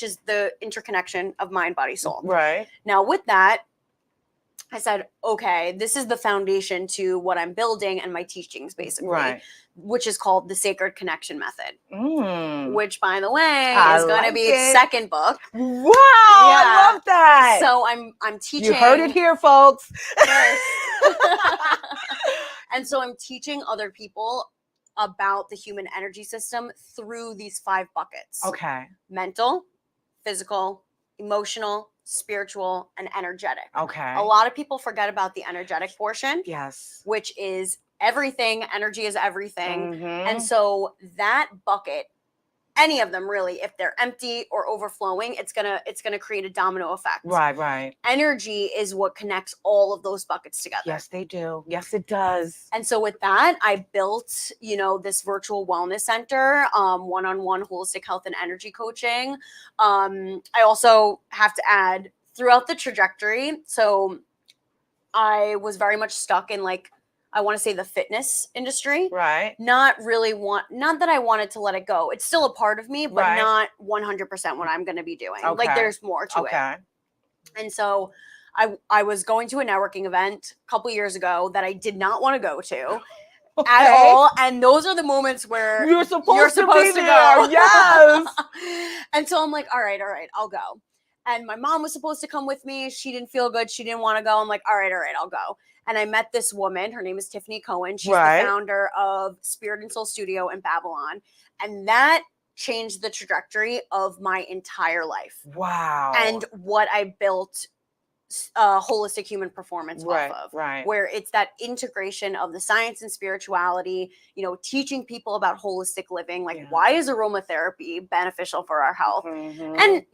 is the interconnection of mind, body, soul. Right. Now with that, I said, okay, this is the foundation to what I'm building and my teachings, basically, which is called the Sacred Connection Method, which, by the way, is going to be its second book. Wow, I love that. So I'm teaching. You heard it here, folks. Yes. And so I'm teaching other people about the human energy system through these 5 buckets. Okay. Mental, physical, emotional, spiritual, and energetic. Okay. A lot of people forget about the energetic portion. Yes. Which is everything. Energy is everything. And so that bucket, any of them really, if they're empty or overflowing, it's gonna create a domino effect. Right. Energy is what connects all of those buckets together. Yes, they do. Yes, it does. And so with that, I built, this virtual wellness center, one-on-one holistic health and energy coaching. I also have to add throughout the trajectory. So I was very much stuck in I want to say the fitness industry. Right. Not that I wanted to let it go. It's still a part of me, but not 100% what I'm going to be doing. Okay. There's more to it. And so I was going to a networking event a couple years ago that I did not want to go to at all. And those are the moments where you're supposed to go. Yes. And so I'm like, all right, I'll go. And my mom was supposed to come with me. She didn't feel good. She didn't want to go. I'm like, all right, I'll go. And I met this woman. Her name is Tiffany Cohen. She's the founder of Spirit and Soul Studio in Babylon. And that changed the trajectory of my entire life. Wow. And what I built Holistic Human Performance off of. Right. Where it's that integration of the science and spirituality, teaching people about holistic living. Why is aromatherapy beneficial for our health? And,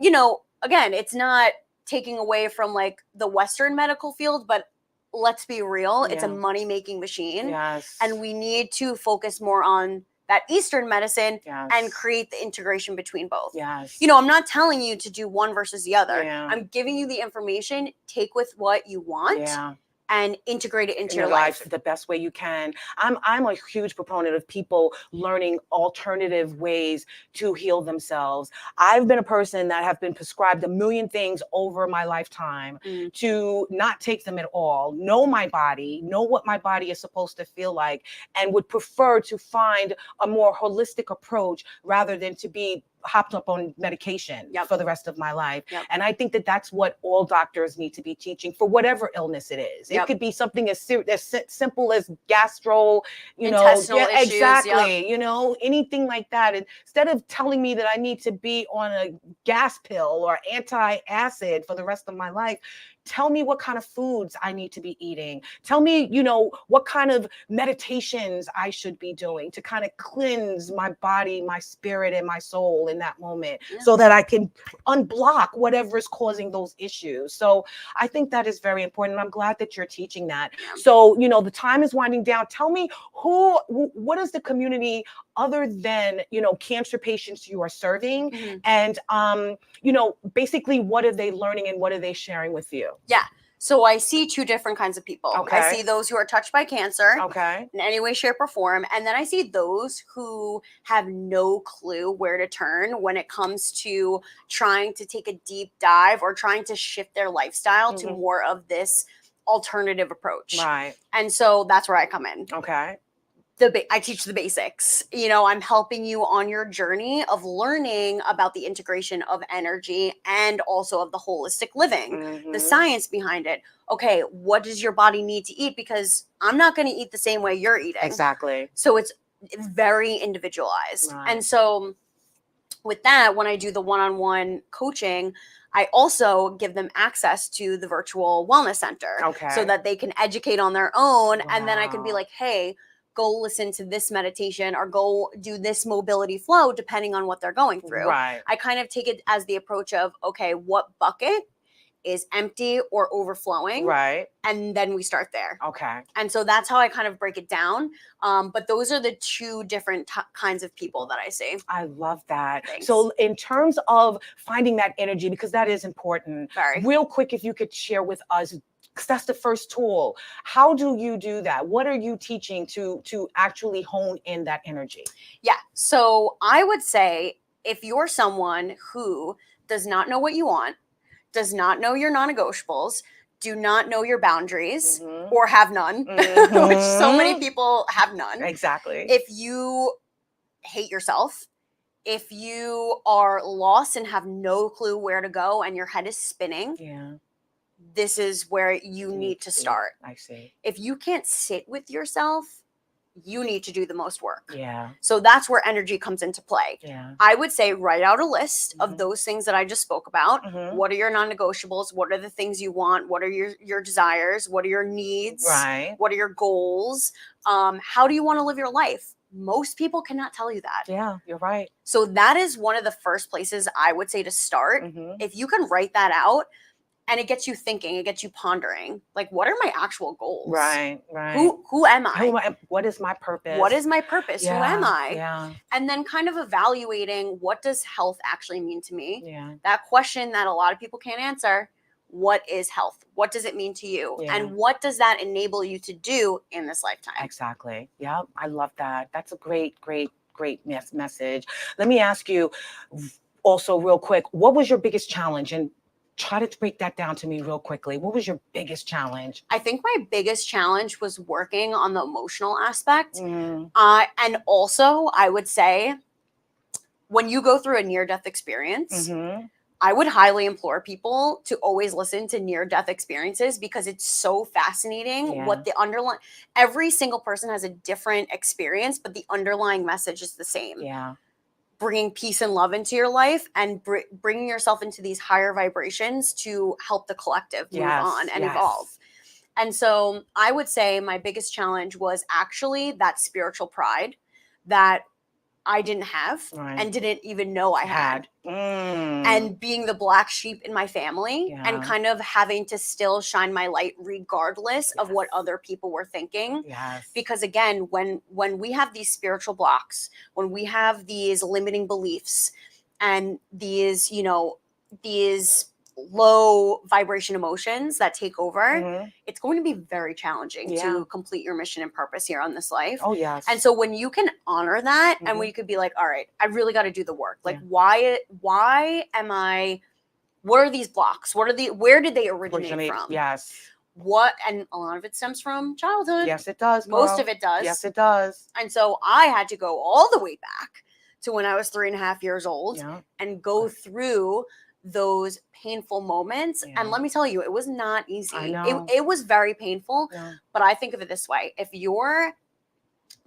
again, it's not taking away from the Western medical field, but let's be real, it's a money-making machine. Yes. And we need to focus more on that Eastern medicine Yes. and create the integration between both. Yes. You know, I'm not telling you to do one versus the other. Yeah. I'm giving you the information, take with what you want. Yeah. And integrate it into in your life the best way you can. I'm a huge proponent of people learning alternative ways to heal themselves. I've been a person that have been prescribed a million things over my lifetime to not take them at all, know my body, know what my body is supposed to feel like, and would prefer to find a more holistic approach rather than to be hopped up on medication for the rest of my life. And I think that that's what all doctors need to be teaching for whatever illness it is. It could be something as simple as gastro, intestinal issues, exactly, anything like that. Instead of telling me that I need to be on a gas pill or anti-acid for the rest of my life, tell me what kind of foods I need to be eating. Tell me, what kind of meditations I should be doing to kind of cleanse my body, my spirit, and my soul in that moment so that I can unblock whatever is causing those issues. So I think that is very important. I'm glad that you're teaching that. So, the time is winding down. Tell me what is the community other than, cancer patients you are serving? And, basically what are they learning and what are they sharing with you? Yeah. So I see two different kinds of people. Okay. I see those who are touched by cancer Okay. in any way, shape, or form. And then I see those who have no clue where to turn when it comes to trying to take a deep dive or trying to shift their lifestyle to more of this alternative approach. Right. And so that's where I come in. Okay. I teach the basics. I'm helping you on your journey of learning about the integration of energy and also of the holistic living, the science behind it. Okay, what does your body need to eat? Because I'm not going to eat the same way you're eating. Exactly. So it's very individualized. Right. And so with that, when I do the one-on-one coaching, I also give them access to the virtual wellness center so that they can educate on their own. And then I can be like, hey, go listen to this meditation or go do this mobility flow, depending on what they're going through. Right. I kind of take it as the approach of, okay, what bucket is empty or overflowing? Right. And then we start there. Okay. And so that's how I kind of break it down. But those are the two different kinds of people that I see. I love that. Thanks. So in terms of finding that energy, because that is important, real quick, if you could share with us, because that's the first tool. How do you do that? What are you teaching to actually hone in that energy? Yeah. So I would say if you're someone who does not know what you want, does not know your non-negotiables, do not know your boundaries or have none, which so many people have none. Exactly. If you hate yourself, if you are lost and have no clue where to go and your head is spinning, this is where you need to start. I see. If you can't sit with yourself, you need to do the most work. Yeah. So that's where energy comes into play. Yeah. I would say write out a list of those things that I just spoke about. What are your non-negotiables? What are the things you want? What are your desires? What are your needs? Right. What are your goals? How do you want to live your life? Most people cannot tell you that. Yeah, you're right. So that is one of the first places I would say to start. If you can write that out, and it gets you thinking, it gets you pondering, like, what are my actual goals? Right, right. Who am I? What is my purpose? What is my purpose? Who am I? Yeah. And then kind of evaluating, what does health actually mean to me? Yeah. That question that a lot of people can't answer. What is health? What does it mean to you? Yeah. And what does that enable you to do in this lifetime? Exactly. Yeah, I love that. That's a great message. Let me ask you also real quick, what was your biggest challenge? And try to break that down to me real quickly. What was your biggest challenge? I think my biggest challenge was working on the emotional aspect. And also, I would say, when you go through a near-death experience, I would highly implore people to always listen to near-death experiences, because it's so fascinating what the underlying, every single person has a different experience, but the underlying message is the same. Yeah. Bringing peace and love into your life and bringing yourself into these higher vibrations to help the collective move on and evolve. And so I would say my biggest challenge was actually that spiritual pride that I didn't have Right. and didn't even know I had. And being the black sheep in my family and kind of having to still shine my light regardless of what other people were thinking. Because again, when we have these spiritual blocks, when we have these limiting beliefs and these, you know, these low vibration emotions that take over, it's going to be very challenging to complete your mission and purpose here on this life. Oh, yes. And so when you can honor that and when you could be like, all right, I really got to do the work. Like, why am I, what are these blocks? Where did they originate from? Yes. And a lot of it stems from childhood. Yes, it does. Most of it does. Yes, it does. And so I had to go all the way back to when I was 3.5 years old and go through those painful moments. And let me tell you, it was not easy. I know. It was very painful, but I think of it this way. If you're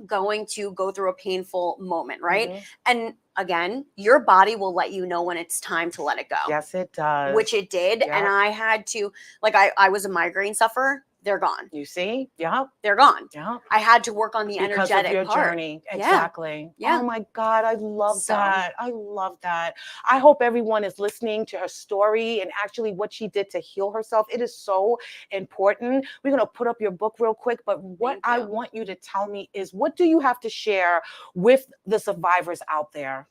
going to go through a painful moment, right? And again, your body will let you know when it's time to let it go. Yes, it does. Which it did. And I had to, like, I was a migraine sufferer. They're gone. You see? Yeah. They're gone. Yeah. I had to work on the Because energetic of your part. journey. Exactly. Yeah. Oh my God. I love that. I love that. I hope everyone is listening to her story and actually what she did to heal herself. It is so important. We're going to put up your book real quick, but what I want you to tell me is, what do you have to share with the survivors out there?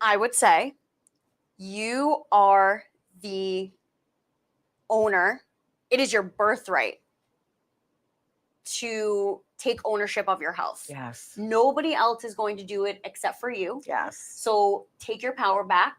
I would say you are the owner. It is your birthright to take ownership of your health. Yes. Nobody else is going to do it except for you. Yes. So take your power back,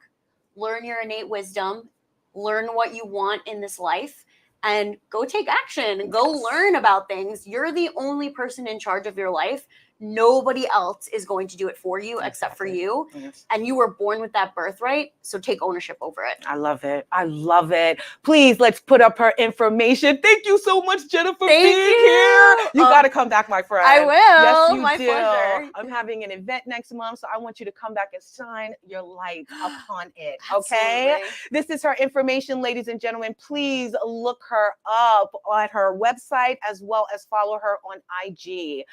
learn your innate wisdom, learn what you want in this life, and go take action. Go learn about things. You're the only person in charge of your life. Nobody else is going to do it for you except for you. Yes. And you were born with that birthright. So take ownership over it. I love it. I love it. Please, let's put up her information. Thank you so much, Gena, for being here. You got to come back, my friend. I will. Yes, you My do. pleasure. I'm having an event next month, so I want you to come back and shine your light upon it. Absolutely. Okay? This is her information, ladies and gentlemen. Please look her up on her website as well as follow her on IG.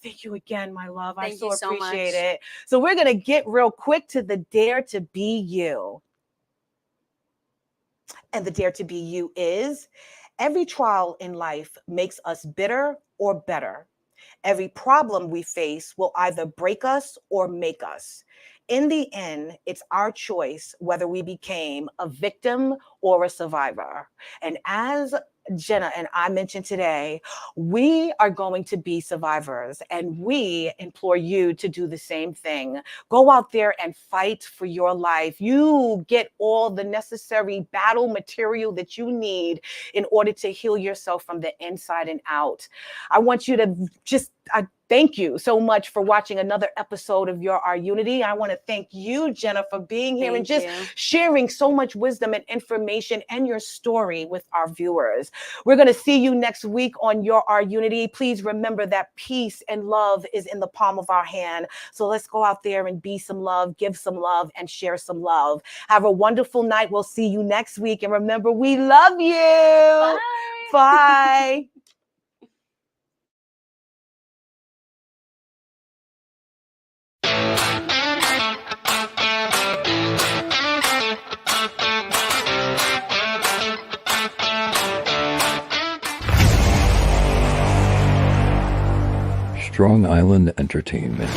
Thank you again, my love. I so appreciate it. So we're going to get real quick to the Dare to Be You. And the Dare to Be You is: every trial in life makes us bitter or better. Every problem we face will either break us or make us. In the end, it's our choice whether we became a victim or a survivor. And as Gena and I mentioned today, we are going to be survivors, and we implore you to do the same thing. Go out there and fight for your life. You get all the necessary battle material that you need in order to heal yourself from the inside and out. I want you to just thank you so much for watching another episode of Your Our Unity. I want to thank you, Gena, for being here and just sharing so much wisdom and information and your story with our viewers. We're going to see you next week on Your Our Unity. Please remember that peace and love is in the palm of our hand. So let's go out there and be some love, give some love, and share some love. Have a wonderful night. We'll see you next week. And remember, we love you. Bye. Bye. Strong Island Entertainment.